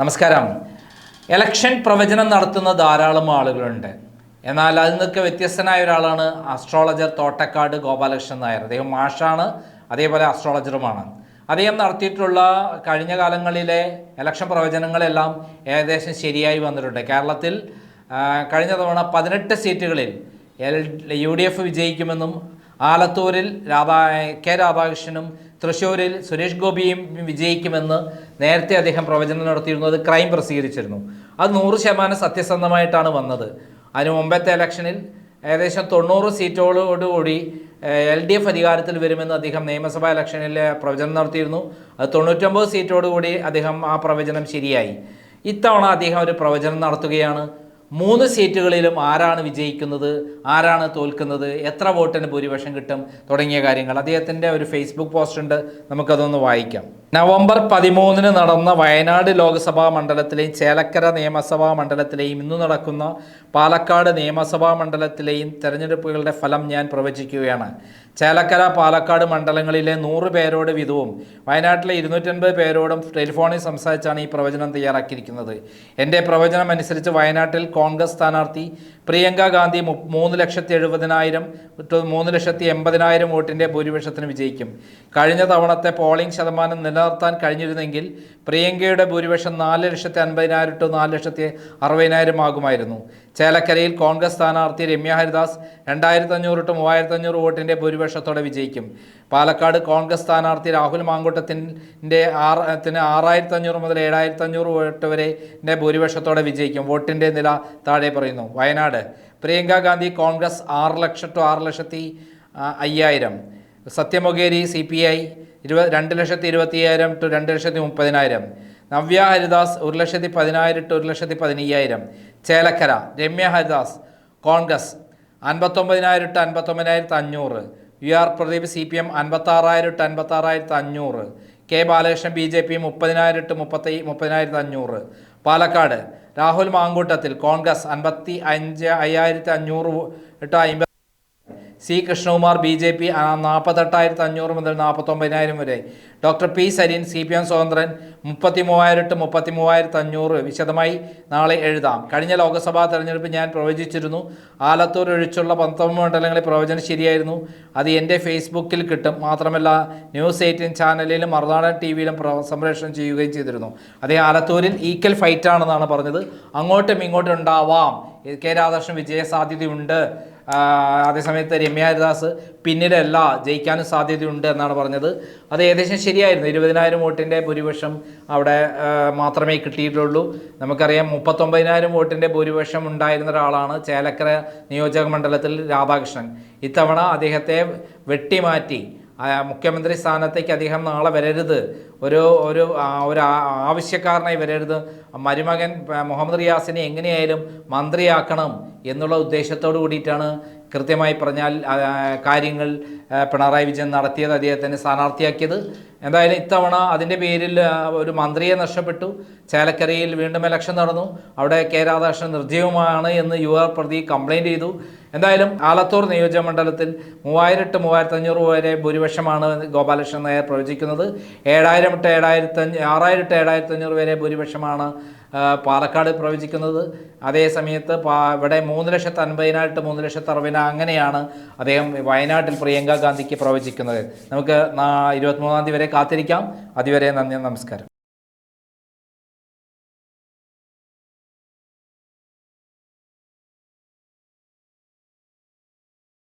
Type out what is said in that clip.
നമസ്കാരം. ഇലക്ഷൻ പ്രവചനം നടത്തുന്ന ധാരാളം ആളുകളുണ്ട്. എന്നാൽ അതിൽ നിന്നൊക്കെ വ്യത്യസ്തനായ ഒരാളാണ് അസ്ട്രോളജർ തോട്ടക്കാട് ഗോപാലകൃഷ്ണൻ നായർ. അദ്ദേഹം മാഷാണ്, അതേപോലെ അസ്ട്രോളജറുമാണ്. അദ്ദേഹം നടത്തിയിട്ടുള്ള കഴിഞ്ഞ കാലങ്ങളിലെ ഇലക്ഷൻ പ്രവചനങ്ങളെല്ലാം ഏകദേശം ശരിയായി വന്നിട്ടുണ്ട്. കേരളത്തിൽ കഴിഞ്ഞ തവണ 18 സീറ്റുകളിൽ UDF വിജയിക്കുമെന്നും ആലത്തൂരിൽ കെ രാധാകൃഷ്ണനും തൃശ്ശൂരിൽ സുരേഷ് ഗോപിയും വിജയിക്കുമെന്ന് നേരത്തെ അദ്ദേഹം പ്രവചനം നടത്തിയിരുന്നത് ക്രൈം പ്രസിദ്ധീകരിച്ചിരുന്നു. അത് 100% സത്യസന്ധമായിട്ടാണ് വന്നത്. അതിന് മുമ്പത്തെ ഇലക്ഷനിൽ ഏകദേശം 90 സീറ്റോടുകൂടി LDF അധികാരത്തിൽ വരുമെന്ന് അദ്ദേഹം നിയമസഭാ ഇലക്ഷനിൽ പ്രവചനം നടത്തിയിരുന്നു. അത് 99 സീറ്റോടുകൂടി അദ്ദേഹം ആ പ്രവചനം ശരിയായി. ഇത്തവണ അദ്ദേഹം ഒരു പ്രവചനം നടത്തുകയാണ്. 3 സീറ്റുകളിലും ആരാണ് വിജയിക്കുന്നത്, ആരാണ് തോൽക്കുന്നത്, എത്ര വോട്ടിന് ഭൂരിപക്ഷം കിട്ടും തുടങ്ങിയ കാര്യങ്ങൾ അദ്ദേഹത്തിൻ്റെ ഒരു ഫേസ്ബുക്ക് പോസ്റ്റ് ഉണ്ട്. നമുക്കതൊന്ന് വായിക്കാം. നവംബർ 13 നടന്ന വയനാട് ലോക്സഭാ മണ്ഡലത്തിലെയും ചേലക്കര നിയമസഭാ മണ്ഡലത്തിലെയും ഇന്ന് നടക്കുന്ന പാലക്കാട് നിയമസഭാ മണ്ഡലത്തിലെയും തെരഞ്ഞെടുപ്പുകളുടെ ഫലം ഞാൻ പ്രവചിക്കുകയാണ്. ചേലക്കര, പാലക്കാട് മണ്ഡലങ്ങളിലെ 100 പേരോട് വീതവും വയനാട്ടിലെ 250 പേരോടും ടെലിഫോണിൽ സംസാരിച്ചാണ് ഈ പ്രവചനം തയ്യാറാക്കിയിരിക്കുന്നത്. എൻ്റെ പ്രവചനം അനുസരിച്ച് വയനാട്ടിൽ കോൺഗ്രസ് സ്ഥാനാർത്ഥി പ്രിയങ്ക ഗാന്ധി 3,70,000 3,80,000 വോട്ടിൻ്റെ ഭൂരിപക്ഷത്തിന് വിജയിക്കും. കഴിഞ്ഞ തവണത്തെ പോളിംഗ് ശതമാനം നിലനിർത്താൻ കഴിഞ്ഞിരുന്നെങ്കിൽ പ്രിയങ്കയുടെ ഭൂരിപക്ഷം 4,50,000 to 4,60,000 ആകുമായിരുന്നു. ചേലക്കരയിൽ കോൺഗ്രസ് സ്ഥാനാർത്ഥി രമ്യ ഹരിദാസ് 2,500 to 3,500 വോട്ടിൻ്റെ ഭൂരിപക്ഷത്തോടെ വിജയിക്കും. പാലക്കാട് കോൺഗ്രസ് സ്ഥാനാർത്ഥി രാഹുൽ മാങ്കൂട്ടത്തിൻ്റെ 6,500 മുതൽ 7,500 വോട്ട് വരെ ഭൂരിപക്ഷത്തോടെ വിജയിക്കും. വോട്ടിൻ്റെ നില താഴെ പറയുന്നു. Wayanad Priyanka Gandhi Congress 6 lakh to 6,50,000. Sathyan Mokeri CPI 2,20,000 to 2,30,000. Navya Haridas 1,10,000 to 1,15,000. Chelakkara Ramya Haridas Congress 59,000 to 59,500. UR Pradeep CPM 56,000 to 56,500. K Balakrishnan BJP 30,000 to 30,500. Palakkad Rahul Mamkootathil Congress 55,500 to 50,000. C Krishnakumar BJP 48,500 മുതൽ 49,000 വരെ. ഡോക്ടർ പി സരീൻ CPM സ്വതന്ത്രൻ 33,000 to 33,500. വിശദമായി നാളെ എഴുതാം. കഴിഞ്ഞ ലോക്സഭാ തെരഞ്ഞെടുപ്പ് ഞാൻ പ്രവചിച്ചിരുന്നു. ആലത്തൂർ ഒഴിച്ചുള്ള 19 മണ്ഡലങ്ങളിൽ പ്രവചനം ശരിയായിരുന്നു. അത് എൻ്റെ ഫേസ്ബുക്കിൽ കിട്ടും. മാത്രമല്ല ന്യൂസ് 18 ചാനലിലും മറുനാടൻ TVയിലും സംപ്രേഷണം ചെയ്യുകയും ചെയ്തിരുന്നു. അതേ ആലത്തൂരിൽ ഈക്വൽ ഫൈറ്റാണെന്നാണ് പറഞ്ഞത്. അങ്ങോട്ടും ഇങ്ങോട്ടും ഉണ്ടാവാം. കെ രാധാകൃഷ്ണൻ വിജയ സാധ്യതയുണ്ട്. അതേസമയത്ത് രമ്യ ഹരിദാസ് പിന്നിലല്ല, ജയിക്കാനും സാധ്യതയുണ്ട് എന്നാണ് പറഞ്ഞത്. അത് ഏകദേശം ശരിയായിരുന്നു. 20,000 വോട്ടിൻ്റെ ഭൂരിപക്ഷം അവിടെ മാത്രമേ കിട്ടിയിട്ടുള്ളൂ. നമുക്കറിയാം 39,000 വോട്ടിൻ്റെ ഭൂരിപക്ഷം ഉണ്ടായിരുന്ന ഒരാളാണ് ചേലക്കര നിയോജക മണ്ഡലത്തിൽ രാധാകൃഷ്ണൻ. ഇത്തവണ അദ്ദേഹത്തെ വെട്ടിമാറ്റി മുഖ്യമന്ത്രി സ്ഥാനത്തേക്ക് അദ്ദേഹം നാളെ വരരുത്, ഒരു ആവശ്യക്കാരനായി വരരുത്, മരുമകൻ മുഹമ്മദ് റിയാസിനെ എങ്ങനെയായാലും മന്ത്രിയാക്കണം എന്നുള്ള ഉദ്ദേശത്തോടു കൂടിയിട്ടാണ് കൃത്യമായി പറഞ്ഞാൽ കാര്യങ്ങൾ പിണറായി വിജയൻ നടത്തിയത്, അദ്ദേഹത്തിന് സ്ഥാനാർത്ഥിയാക്കിയത്. എന്തായാലും ഇത്തവണ അതിൻ്റെ പേരിൽ ഒരു മന്ത്രിയെ നഷ്ടപ്പെട്ടു. ചേലക്കരയിൽ വീണ്ടും ഇലക്ഷൻ നടന്നു. അവിടെ കെ രാധാകൃഷ്ണൻ നിർജ്ജീവമാണ് എന്ന് UR പ്രദീപ് കംപ്ലൈൻറ്റ് ചെയ്തു. എന്തായാലും ആലത്തൂർ നിയോജക മണ്ഡലത്തിൽ 3,000 to 3,500 വരെ ഭൂരിപക്ഷമാണ് ഗോപാലകൃഷ്ണൻ നായർ പ്രവചിക്കുന്നത്. 6,000 to 7,500 വരെ ഭൂരിപക്ഷമാണ് പാലക്കാട് പ്രവചിക്കുന്നത്. അതേ സമയത്ത് ഇവിടെ 3,50,000 to 3,60,000 അങ്ങനെയാണ് അദ്ദേഹം വയനാട്ടിൽ പ്രിയങ്ക ഗാന്ധിക്ക് പ്രവചിക്കുന്നത്. നമുക്ക് 23-ാം തീയതി വരെ കാത്തിരിക്കാം. അതുവരെ നന്ദി, നമസ്കാരം.